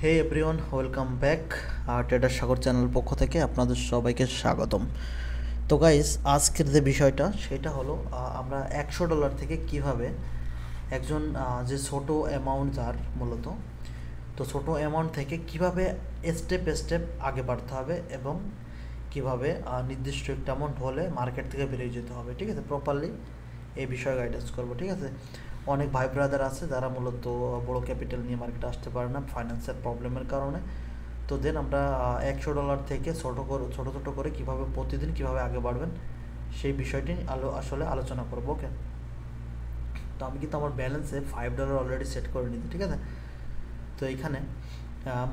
হে everyone, welcome back trader Sagar channel পক্ষ থেকে আপনাদের সবাইকে স্বাগতম। তো গাইস, আজকের যে বিষয়টা সেটা হলো আমরা $100 থেকে কিভাবে একজন যে ছোট অ্যামাউন্ট যার মূলত, তো ছোট অ্যামাউন্ট থেকে কিভাবে স্টেপ স্টেপ আগে বাড়তে হবে এবং কিভাবে নির্দিষ্ট একটা অ্যামাউন্ট হলে মার্কেট থেকে বেরিয়ে যেতে হবে, ঠিক আছে, প্রপারলি এই বিষয়ে গাইডেন্স করবো, ঠিক আছে। অনেক ভাই ব্রাদার আছে যারা মূলত বড় ক্যাপিটাল নিয়ে মার্কেটে আসতে পারে না ফাইন্যান্সিয়াল প্রবলেমের কারণে। তো দেন আমরা $100 থেকে ছোটো ছোটো করে কীভাবে প্রতিদিন কীভাবে আগে বাড়বেন সেই বিষয়টি আসলে আলোচনা করবো। ওকে, তো আমি কিন্তু আমার ব্যালেন্সে $5 অলরেডি সেট করে নিচ্ছি, ঠিক আছে। তো এইখানে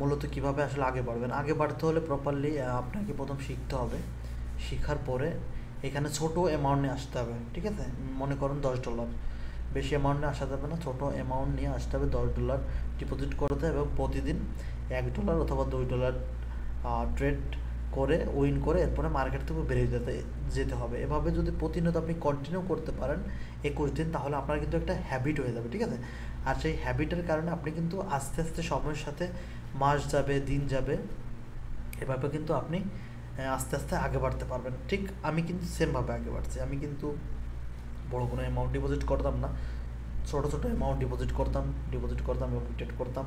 মূলত কিভাবে আসলে আগে বাড়বেন, আগে বাড়তে হলে প্রপারলি আপনাকে প্রথম শিখতে হবে। শেখার পরে এখানে ছোট অ্যামাউন্ট নিয়ে আসতে হবে, ঠিক আছে। মনে করুন $10, বেশি অ্যামাউন্ট নিয়ে আসা যাবে না, ছোটো অ্যামাউন্ট নিয়ে আসতে হবে। $10 ডিপোজিট করতে হবে এবং প্রতিদিন $1 অথবা $2 ট্রেড করে উইন করে এরপরে মার্কেট থেকে বেরিয়ে যেতে হবে। এভাবে যদি প্রতিনিয়ত আপনি কন্টিনিউ করতে পারেন 21 দিন, তাহলে আপনার কিন্তু একটা হ্যাবিট হয়ে যাবে, ঠিক আছে। আর সেই হ্যাবিটের কারণে আপনি কিন্তু আস্তে আস্তে সময়ের সাথে মাস যাবে, দিন যাবে, এভাবে কিন্তু আপনি আস্তে আস্তে আগে বাড়তে পারবেন। ঠিক আমি কিন্তু সেমভাবে আগে বাড়ছি। আমি কিন্তু বড় কোনো অ্যামাউন্ট ডিপোজিট করতাম না, ছোটো ছোটো অ্যামাউন্ট ডিপোজিট করতাম এবং ট্রেড করতাম।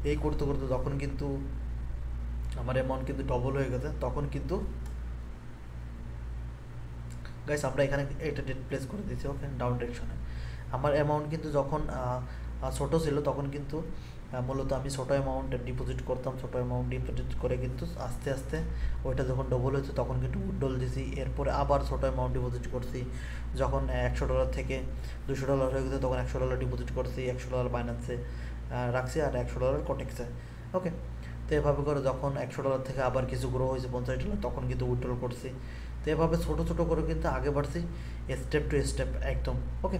এই করতে করতে যখন কিন্তু আমার অ্যামাউন্ট কিন্তু ডবল হয়ে গেছে, তখন কিন্তু গাইস আমরা এখানে এটা ডেট প্লেস করে দিয়েছি। ওকে, ডাউন ডিরেকশনে আমার অ্যামাউন্ট কিন্তু যখন ছোটো ছিল তখন কিন্তু মূলত আমি ছোটো অ্যামাউন্ট ডিপোজিট করতাম, ছোটো অ্যামাউন্ট ডিপোজিট করে কিন্তু আস্তে আস্তে ওইটা যখন ডবল হয়েছে তখন কিন্তু উইথড্রল দিয়েছি। এরপরে আবার ছোটো অ্যামাউন্ট ডিপোজিট করছি, যখন $100 থেকে $200 হয়ে গেছে তখন $100 ডিপোজিট করছি, $100 বাইন্যান্সে রাখছি আর $100 কোটেক্সে। ওকে, তো এভাবে করে যখন $100 থেকে আবার কিছু গ্রো হয়েছে $50, তখন কিন্তু উইথড্রল করছি। তো এভাবে ছোটো ছোটো করে কিন্তু আগে বাড়ছি, স্টেপ টু স্টেপ একদম। ওকে,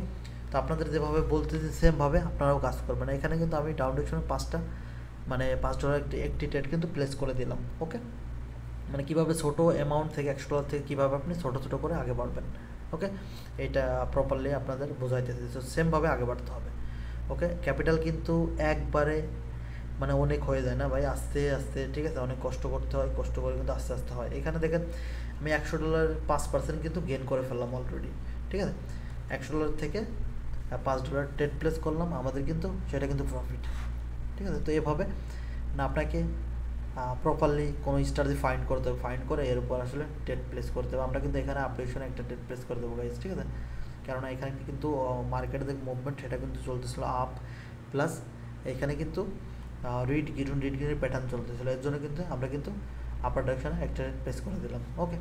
তো আপনাদের যেভাবে বলতেছি সেমভাবে আপনারাও কাজ করবেন। এখানে কিন্তু আমি ডাউন ডিরেকশনে $5 একটি ট্রেড কিন্তু প্লেস করে দিলাম। ওকে, মানে কীভাবে ছোটো অ্যামাউন্ট থেকে $100 থেকে কীভাবে আপনি ছোটো ছোটো করে আগে বাড়বেন। ওকে, এটা প্রপারলি আপনাদের বোঝাইতেছি। তো সেমভাবে আগে বাড়তে হবে। ওকে, ক্যাপিটাল কিন্তু একবারে মানে অনেক হয়ে যায় না ভাই, আস্তে আস্তে, ঠিক আছে, অনেক কষ্ট করতে হয়, কষ্ট করে কিন্তু আস্তে আস্তে হয়। এখানে দেখেন আমি $100 5% কিন্তু গেইন করে ফেললাম অলরেডি, ঠিক আছে। $100 থেকে $5 ট্রেড প্লেস করলাম, আমাদের কিন্তু সেটা কিন্তু প্রফিট, ঠিক আছে। তো এভাবে না আপনাকে প্রপারলি কোনো স্ট্র্যাটেজি ফাইন্ড করতে হবে, ফাইন্ড করে এর উপর আসলে ট্রেড প্লেস করতে হবে। আমরা কিন্তু এখানে আপডেশনে একটা ট্রেড প্লেস করে দেবো গাইজ, ঠিক আছে। কেননা এখানে কিন্তু মার্কেটের যে মুভমেন্ট সেটা কিন্তু চলতেছিল আপ, প্লাস এখানে কিন্তু রিড গ্রিনের প্যাটার্ন চলতেছিল, এর জন্য কিন্তু আমরা কিন্তু আপার ডাইরেকশনে একটা প্লেস করে দিলাম। ওকে,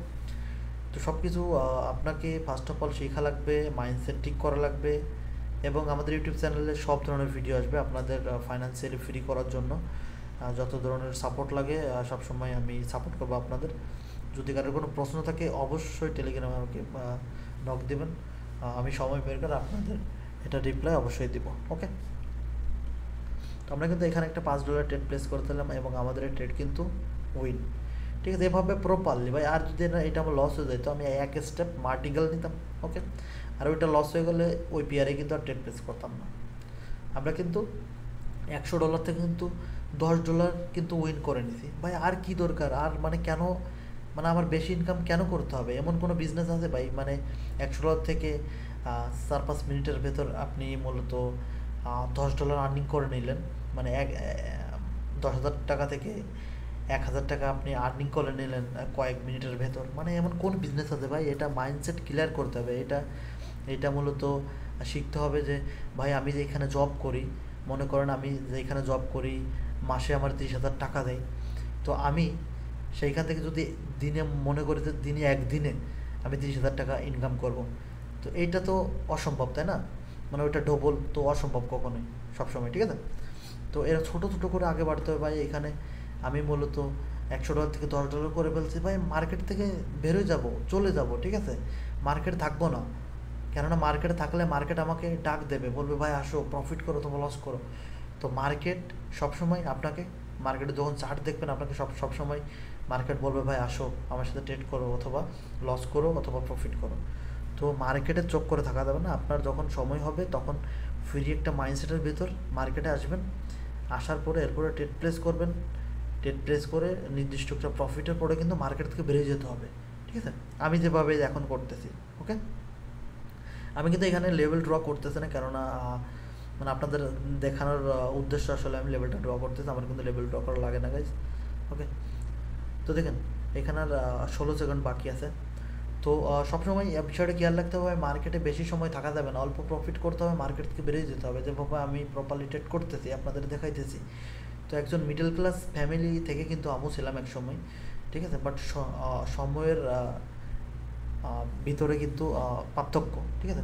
তো সব কিছু আপনাকে ফার্স্ট অফ অল শেখা লাগবে, মাইন্ডসেট ঠিক করা লাগবে, এবং আমাদের ইউটিউব চ্যানেলে সব ধরনের ভিডিও আসবে আপনাদের ফাইন্যান্সিয়ালি ফ্রি করার জন্য। যত ধরনের সাপোর্ট লাগে সবসময় আমি সাপোর্ট করবো আপনাদের। যদি কারোর কোনো প্রশ্ন থাকে অবশ্যই টেলিগ্রামে আমাকে নক দেবেন, আমি সময় বের করে আপনাদের এটা রিপ্লাই অবশ্যই দিব। ওকে, তো আমরা কিন্তু এখানে একটা $5 ট্রেড প্লেস করে দিলাম এবং আমাদের এই ট্রেড কিন্তু উইন, ঠিক আছে। এভাবে প্রপারলি ভাই, আর যদি এটা আমার লস হয়ে যায় তো আমি এক স্টেপ মার্টিকেল নিতাম। ওকে, আর ওইটা লস হয়ে গেলে ওই পিয়ারে কিন্তু আর ট্রেড প্লেস করতাম না। আমরা কিন্তু $100 থেকে কিন্তু $10 কিন্তু উইন করে নিছি ভাই। আর কি দরকার, আর মানে কেন, মানে আমার বেশি ইনকাম কেন করতে হবে? এমন কোনো বিজনেস আছে ভাই মানে $100 থেকে 4-5 মিনিটের ভেতর আপনি মূলত $10 আর্নিং করে নিলেন, মানে 10,000 টাকা থেকে 1,000 টাকা আপনি আর্নিং করে নিলেন কয়েক মিনিটের ভেতর? মানে এমন কোন বিজনেস আছে ভাই? এটা মাইন্ডসেট ক্লিয়ার করতে হবে। এটা মূলত শিখতে হবে যে ভাই আমি যে এখানে জব করি, মনে করেন আমি যে এখানে জব করি মাসে আমার 30,000 টাকা দেয়, তো আমি সেইখান থেকে যদি দিনে মনে করি যে একদিনে আমি 30,000 টাকা ইনকাম করব, তো এইটা তো অসম্ভব, তাই না? মানে ওইটা ডবল তো অসম্ভব কখনোই সবসময়, ঠিক আছে। তো এরা ছোটো ছোটো করে আগে বাড়তে হবে ভাই। এখানে আমি মূলত $100 থেকে $10 করে ফেলছি ভাই, মার্কেট থেকে বেরোয় যাব, চলে যাব, ঠিক আছে, মার্কেট থাকবো না। কেননা মার্কেটে থাকলে মার্কেট আমাকে ডাক দেবে, বলবে ভাই আসো প্রফিট করো, তোমরা লস করো। তো মার্কেট সবসময় আপনাকে, মার্কেটে যখন চার্ট দেখবেন আপনাকে সবসময় মার্কেট বলবে ভাই আসো আমার সাথে ট্রেড করো, অথবা লস করো অথবা প্রফিট করো। তো মার্কেটে চোখ করে থাকা যাবে না, আপনার যখন সময় হবে তখন ফ্রি একটা মাইন্ডসেটের ভিতর মার্কেটে আসবেন, আসার পরে এরপরে ট্রেড প্লেস করবেন, ট্রেড প্লেস করে নির্দিষ্ট একটা প্রফিটের পরে কিন্তু মার্কেট থেকে বেরিয়ে যেতে হবে, ঠিক আছে? আমি যেভাবে এখন করতেছি, ওকে? আমি কিন্তু এখানে লেভেল ড্র করতেছি না, কেননা মানে আপনাদের দেখানোর উদ্দেশ্য আসলে আমি লেভেলটা ড্র করতেছি, আমার কিন্তু লেভেল ড্র করা লাগে না গাইজ, ওকে? তো দেখেন এখানে আর 16 সেকেন্ড বাকি আছে। তো সবসময় বিষয়টা খেয়াল রাখতে হবে, মার্কেটে বেশি সময় থাকা যাবে না, অল্প প্রফিট করতে হবে, মার্কেট থেকে বেরিয়ে যেতে হবে, যেভাবে আমি প্রপারলি ট্রেড করতেছি আপনাদের দেখাইতেছি। তো একজন মিডল ক্লাস ফ্যামিলি থেকে কিন্তু আমিও ছিলাম এক সময়, ঠিক আছে? বাট সময়ের ভিতরে কিন্তু পার্থক্য, ঠিক আছে?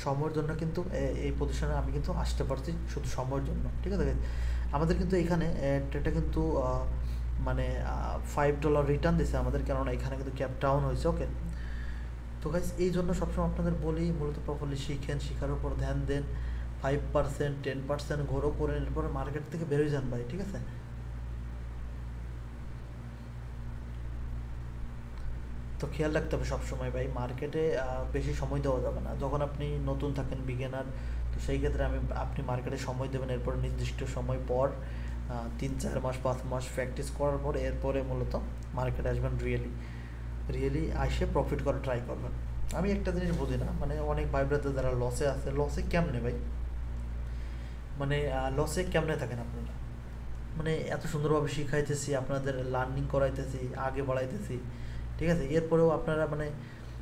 সময়ের জন্য কিন্তু এই পজিশনে আমি কিন্তু আসতে পারছি শুধু সময়ের জন্য, ঠিক আছে? আমাদের কিন্তু এখানে এটা কিন্তু মানে $5 রিটার্ন দিছে আমাদের, কেননা এখানে কিন্তু ক্যাপ ডাউন হয়েছে, ওকে? তো গাইজ এই জন্য সবসময় আপনাদের বলি মূলত প্রপারলি শিখেন, শেখার উপর ধ্যান দেন, 5% 10% ঘোরো করে এরপরে মার্কেট থেকে বেরোয় যান ভাই, ঠিক আছে? তো খেয়াল রাখতে হবে সবসময় ভাই, মার্কেটে বেশি সময় দেওয়া যাবে না যখন আপনি নতুন থাকেন, বিগিনার। তো সেই ক্ষেত্রে আপনি মার্কেটে সময় দেবেন, এরপর নির্দিষ্ট সময় পর 3-4 মাস 5 মাস প্র্যাকটিস করার পর এরপরে মূলত মার্কেটে আসবেন, রিয়েলি আসে প্রফিট করা ট্রাই করবেন। আমি একটা জিনিস বুঝি না, মানে অনেক ভাই ব্রাদার যারা লসে আছে, লসে কেমনে ভাই, মানে লসে কেমনে থাকেন আপনারা? মানে এত সুন্দরভাবে শিখাইতেছি, আপনাদের লার্নিং করাইতেছি, আগে বাড়াইতেছি, ঠিক আছে? এরপরেও আপনারা মানে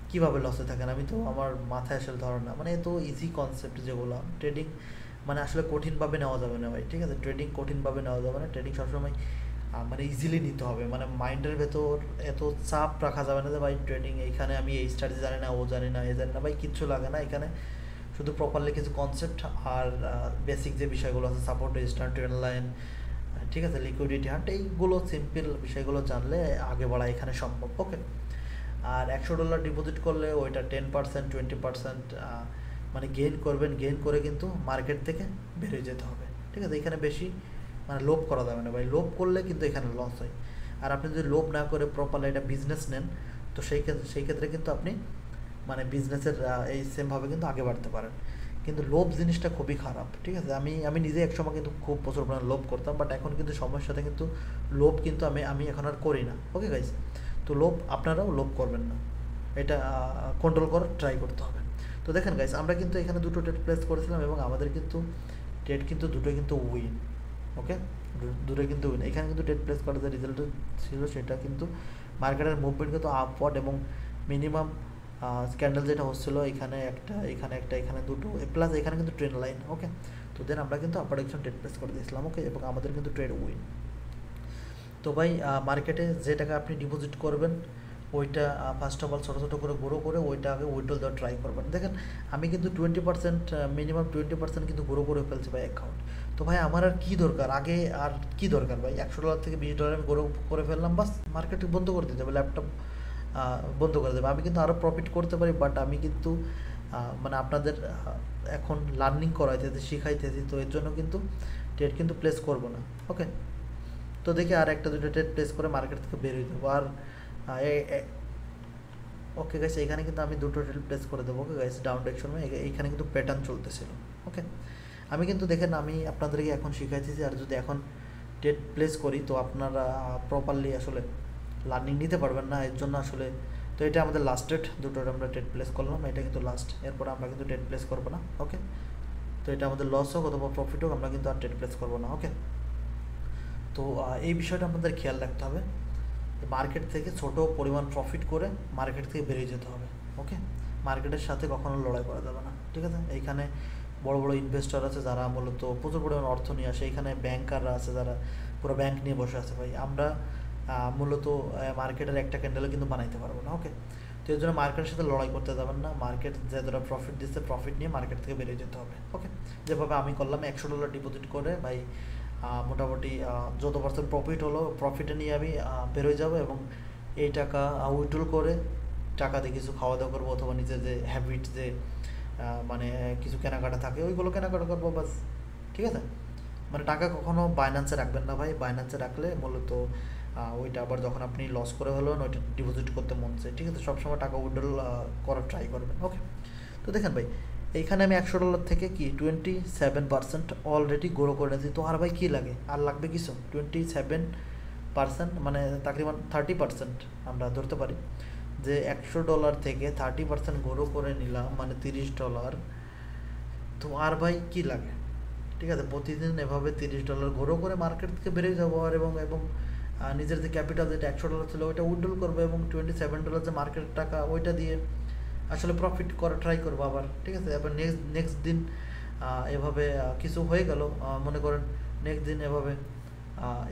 কীভাবে লসে থাকেন, আমি তো আমার মাথায় আসলে ধরে না। মানে এত ইজি কনসেপ্ট যেগুলো ট্রেডিং, মানে আসলে কঠিনভাবে নেওয়া যাবে না ভাই, ঠিক আছে? ট্রেডিং কঠিনভাবে নেওয়া যাবে না, ট্রেডিং সবসময় মানে ইজিলি নিতে হবে, মানে মাইন্ডের ভেতর এত চাপ রাখা যাবে না যে ভাই ট্রেডিং এইখানে আমি এই স্টাডি জানি না, ও জানি না, এ জানি না, ভাই কিচ্ছু লাগে না এখানে। শুধু প্রপারলি কিছু কনসেপ্ট আর বেসিক যে বিষয়গুলো আছে, সাপোর্ট রেজিস্ট্যান্স ট্রেন্ড লাইন, ঠিক আছে, লিকুইডিটি হান্ট, এইগুলো সিম্পল বিষয়গুলো জানলে আগে বাড়া এখানে সম্ভব, ওকে? আর $100 ডিপোজিট করলে ওইটা 10% 20% মানে গেইন করবেন, গেইন করে কিন্তু মার্কেট থেকে বেরিয়ে যেতে হবে, ঠিক আছে? এখানে বেশি মানে লোভ করা যাবে না ভাই, লোভ করলে কিন্তু এখানে লস হয়। আর আপনি যদি লোভ না করে প্রপারলি এটা বিজনেস নেন, তো সেই ক্ষেত্রে কিন্তু আপনি মানে বিজনেসের এই সেমভাবে কিন্তু আগে বাড়তে পারেন। কিন্তু লোভ জিনিসটা খুবই খারাপ, ঠিক আছে? আমি নিজে একসময় কিন্তু খুব প্রচুর পরিমাণে লোভ করতাম, বাট এখন কিন্তু সময়ের সাথে কিন্তু লোভ কিন্তু আমি এখন আর করি না, ওকে গাইজ? তো লোভ আপনারাও লোভ করবেন না, এটা কন্ট্রোল করার ট্রাই করতে হবে। তো দেখেন গাইজ আমরা কিন্তু এখানে দুটো ট্রেড প্লেস করেছিলাম এবং আমাদের কিন্তু ট্রেড কিন্তু দুটোই কিন্তু উইন, ওকে? দুটোই কিন্তু উইন। এখানে কিন্তু ট্রেড প্লেস করার যে রেজাল্ট ছিল সেটা কিন্তু মার্কেটের মুভমেন্ট কিন্তু আপওয়ার্ড এবং মিনিমাম স্ক্যান্ডেল যেটা হচ্ছিলো এখানে একটা, এখানে একটা, এখানে দুটো, প্লাস এখানে কিন্তু ট্রেন্ড লাইন, ওকে? তো দেন আমরা কিন্তু আপার ডিরেকশন ট্রেড প্লেস করে দিয়েছিলাম, ওকে? এবং আমাদের কিন্তু ট্রেড উইন। তো ভাই মার্কেটে যে টাকা আপনি ডিপোজিট করবেন ওইটা ফার্স্ট অফ অল ছোটো ছোটো করে গ্রো করে ওইটা আগে উইথড্রল দেওয়ার ট্রাই করবেন। দেখেন আমি কিন্তু 20% মিনিমাম 20% কিন্তু গ্রো করে ফেলছি ভাই অ্যাকাউন্ট। তো ভাই আমার আর কী দরকার, আগে আর কী দরকার ভাই? $100 থেকে $20 আমি গ্রো করে ফেললাম, বাস মার্কেট বন্ধ করে দিতে হবে, ল্যাপটপ বন্ধ করে দেবে। আমি কিন্তু আরও প্রফিট করতে পারি, বাট আমি কিন্তু মানে আপনাদের এখন লার্নিং করাইতেছি, শিখাইতেছি, তো এর জন্য কিন্তু ট্রেড কিন্তু প্লেস করবো না, ওকে? তো দেখি আর একটা দুটো ট্রেড প্লেস করে মার্কেট থেকে বের হয়ে যাবো। আর ওকে গাইস এখানে কিন্তু আমি দুটো ট্রেড প্লেস করে দেবো, ওকে গাইস? ডাউন ডিরেকশনে এইখানে কিন্তু প্যাটার্ন চলতেছিল, ওকে? আমি কিন্তু দেখেন আমি আপনাদেরকে এখন শিখাইতেছি, আর যদি এখন ট্রেড প্লেস করি তো আপনারা প্রপারলি আসলে লার্নিং নিতে পারবেন না, এর জন্য আসলে। তো এটা আমাদের লাস্ট ট্রেড, দুটো আমরা ট্রেড প্লেস করলাম, এটা কিন্তু লাস্ট, এরপর আমরা কিন্তু ট্রেড প্লেস করবো না, ওকে? তো এটা আমাদের লস হোক অথবা প্রফিট হোক, আমরা কিন্তু আর ট্রেড প্লেস করবো না, ওকে? তো এই বিষয়টা আমাদের খেয়াল রাখতে হবে, মার্কেট থেকে ছোট পরিমাণ প্রফিট করে মার্কেট থেকে বেরিয়ে যেতে হবে, ওকে? মার্কেটের সাথে কখনো লড়াই করা যাবে না, ঠিক আছে? এইখানে বড় বড় ইনভেস্টর আছে যারা মূলত প্রচুর পরিমাণ অর্থ নিয়ে আসে, এইখানে ব্যাংকাররা আছে যারা পুরো ব্যাংক নিয়ে বসে আছে ভাই। আমরা মূলত মার্কেটের একটা ক্যান্ডেলও কিন্তু বানাইতে পারবো না, ওকে? তো এর জন্য মার্কেটের সাথে লড়াই করতে যাবেন না, মার্কেট যে যারা প্রফিট দিচ্ছে প্রফিট নিয়ে মার্কেট থেকে বেরিয়ে যেতে হবে, ওকে? যেভাবে আমি করলাম $100 ডিপোজিট করে ভাই মোটামুটি যত পার্সেন্ট প্রফিট হলো প্রফিটে নিয়ে আমি বেরোয় যাব, এবং এই টাকা উইথড্রল করে টাকা দিয়ে কিছু খাওয়া দাওয়া করবো, অথবা নিজের যে হ্যাবিট যে মানে কিছু কেনাকাটা থাকে ওইগুলো কেনাকাটা করবো, বাস, ঠিক আছে? মানে টাকা কখনো বাইন্যান্সে রাখবেন না ভাই, বাইন্যান্সে রাখলে মূলত ওইটা আবার যখন আপনি লস করে হলেন ওইটা ডিপোজিট করতে মন চায়, ঠিক আছে? সবসময় টাকা উইথড্রল করার ট্রাই করবেন, ওকে? তো দেখেন ভাই এইখানে আমি $100 থেকে কি 27% অলরেডি গ্রো করে নিয়েছি। তো আর ভাই কী লাগে, আর লাগবে কিছু? 27% মানে তাকরিবান 30% আমরা ধরতে পারি যে $100 থেকে 30% গ্রো করে নিলাম, মানে $30। তো আর ভাই কী লাগে? ঠিক আছে, প্রতিদিন এভাবে $30 গ্রো করে মার্কেট থেকে বেরিয়ে যাবো, আর এবং এবং নিজের যে ক্যাপিটাল যেটা $100 ছিল ওইটা উইথড্রল করবো, এবং $27 যে মার্কেটের টাকা ওইটা দিয়ে আসলে প্রফিট করা ট্রাই করবো আবার। ঠিক আছে, এবার নেক্সট দিন এভাবে কিছু হয়ে গেল, মনে করেন নেক্সট দিন এভাবে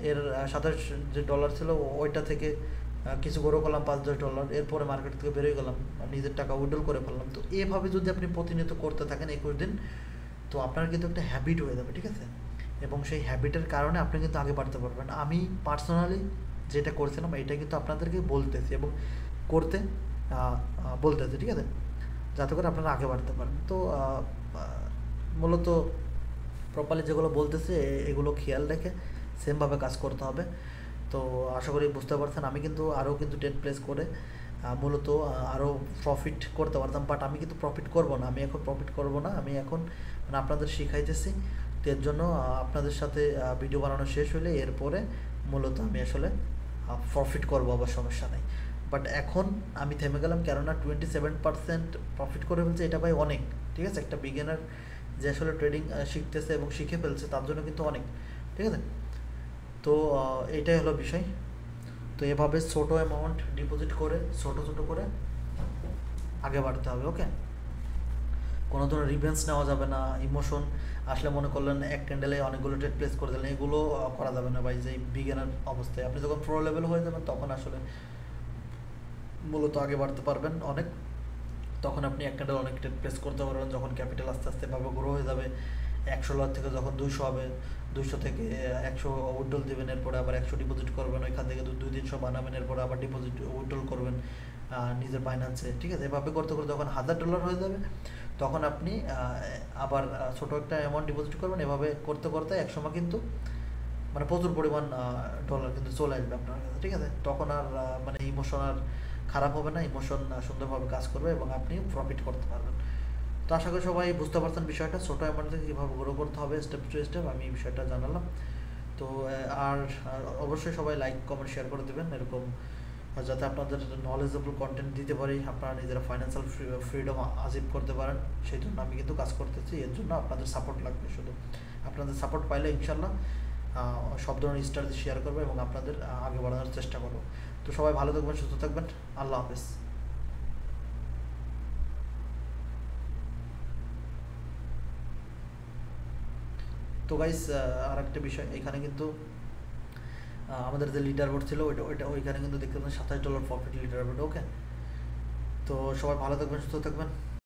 এর 27 যে ডলার ছিল ওইটা থেকে কিছু গ্রো করলাম $5-10, এরপরে মার্কেট থেকে বেরোয় গেলাম, নিজের টাকা উইথড্রল করে ফেললাম। তো এভাবে যদি আপনি প্রতিনিয়ত করতে থাকেন 21 দিন, তো আপনার কিন্তু একটা হ্যাবিট হয়ে যাবে। ঠিক আছে, এবং সেই হ্যাবিটের কারণে আপনি কিন্তু আগে বাড়তে পারবেন। আমি পার্সোনালি যেটা করছিলাম এটা কিন্তু আপনাদেরকে বলতেছি এবং করতে বলতেছি, ঠিক আছে, যাতে করে আপনারা আগে বাড়তে পারেন। তো মূলত প্রপারলি যেগুলো বলতেছে এগুলো খেয়াল রেখে সেমভাবে কাজ করতে হবে। তো আশা করি বুঝতে পারছেন। আমি কিন্তু আরও কিন্তু 10 প্লেস করে মূলত আরও প্রফিট করতে পারতাম, বাট আমি কিন্তু প্রফিট করব না। আমি এখন প্রফিট করব না, আমি এখন মানে আপনাদের শিখাইতেছি। তো এর জন্য আপনাদের সাথে ভিডিও বানানো শেষ হলে এরপরে মূলত আমি আসলে প্রফিট করবো, আবার সমস্যা নেই। বাট এখন আমি থেমে গেলাম, কেননা 27% প্রফিট করে ফেলছে, এটা ভাই অনেক। ঠিক আছে, একটা বিগিনার যে আসলে ট্রেডিং শিখতেছে এবং শিখে ফেলছে তার জন্য কিন্তু অনেক। ঠিক আছে, তো এটাই হলো বিষয়। তো এভাবে ছোটো অ্যামাউন্ট ডিপোজিট করে ছোটো করে আগে বাড়তে হবে। ওকে, কোনো ধরনের রিভেন্স নেওয়া যাবে না। ইমোশন আসলে মনে করলেন এক ক্যান্ডেলে অনেকগুলো ট্রেড প্লেস করে দিলেন, এগুলো করা যাবে না ভাই। যে বিগিনার অবস্থায় আপনি যখন প্রো লেভেল হয়ে যাবেন তখন আসলে মূলত আগে বাড়তে পারবেন অনেক। তখন আপনি এক ক্যান্ডেল অনেক ট্রেড প্লেস করতে পারবেন, যখন ক্যাপিটাল আস্তে আস্তে ভাবে গ্রো হয়ে যাবে। $100 থেকে যখন 200 হবে, 200 থেকে 100 উইথড্রল দেবেন, এরপরে আবার 100 ডিপোজিট করবেন, ওইখান থেকে 200-300 বানাবেন, এরপরে আবার ডিপোজিট উইথড্রল করবেন নিজের বাইন্যান্সে। ঠিক আছে, এভাবে করতে করতে যখন $1000 হয়ে যাবে তখন আপনি আবার ছোটো একটা অ্যামাউন্ট ডিপোজিট করবেন। এভাবে করতে করতে একসময় কিন্তু মানে প্রচুর পরিমাণ ডলার কিন্তু চলে আসবে আপনার কাছে। ঠিক আছে, তখন আর মানে ইমোশন আর খারাপ হবে না, ইমোশন সুন্দরভাবে কাজ করবে এবং আপনি প্রফিট করতে পারবেন। তো আশা করি সবাই বুঝতে পারছেন বিষয়টা, ছোটো অ্যামাউন্ট থেকে কীভাবে গ্রো করতে হবে স্টেপ টু স্টেপ, আমি এই বিষয়টা জানালাম। তো আর অবশ্যই সবাই লাইক কমেন্ট শেয়ার করে দেবেন, এরকম যাতে আপনাদের নলেজেবল কন্টেন্ট দিতে পারি, আপনারা নিজেরা ফাইন্যান্সিয়াল ফ্রিডম অ্যাচিভ করতে পারেন। সেই জন্য আমি কিন্তু কাজ করতেছি, এর জন্য আপনাদের সাপোর্ট লাগবে। শুধু আপনাদের সাপোর্ট পাইলে ইনশাল্লাহ সব ধরনের স্টার শেয়ার করবো এবং আপনাদের আগে বাড়ানোর চেষ্টা করবো। তো সবাই ভালো থাকবেন, সুস্থ থাকবেন, আল্লাহ হাফেজ। তো গাইস, আর একটা বিষয়, এখানে কিন্তু আমাদের যে লিডার বোর্ড ছিল ওইখানে কিন্তু দেখতে পাচ্ছেন $27 প্রফিট লিডার বোর্ড। ওকে, তো সবাই ভালো থাকবেন, সুস্থ থাকবেন।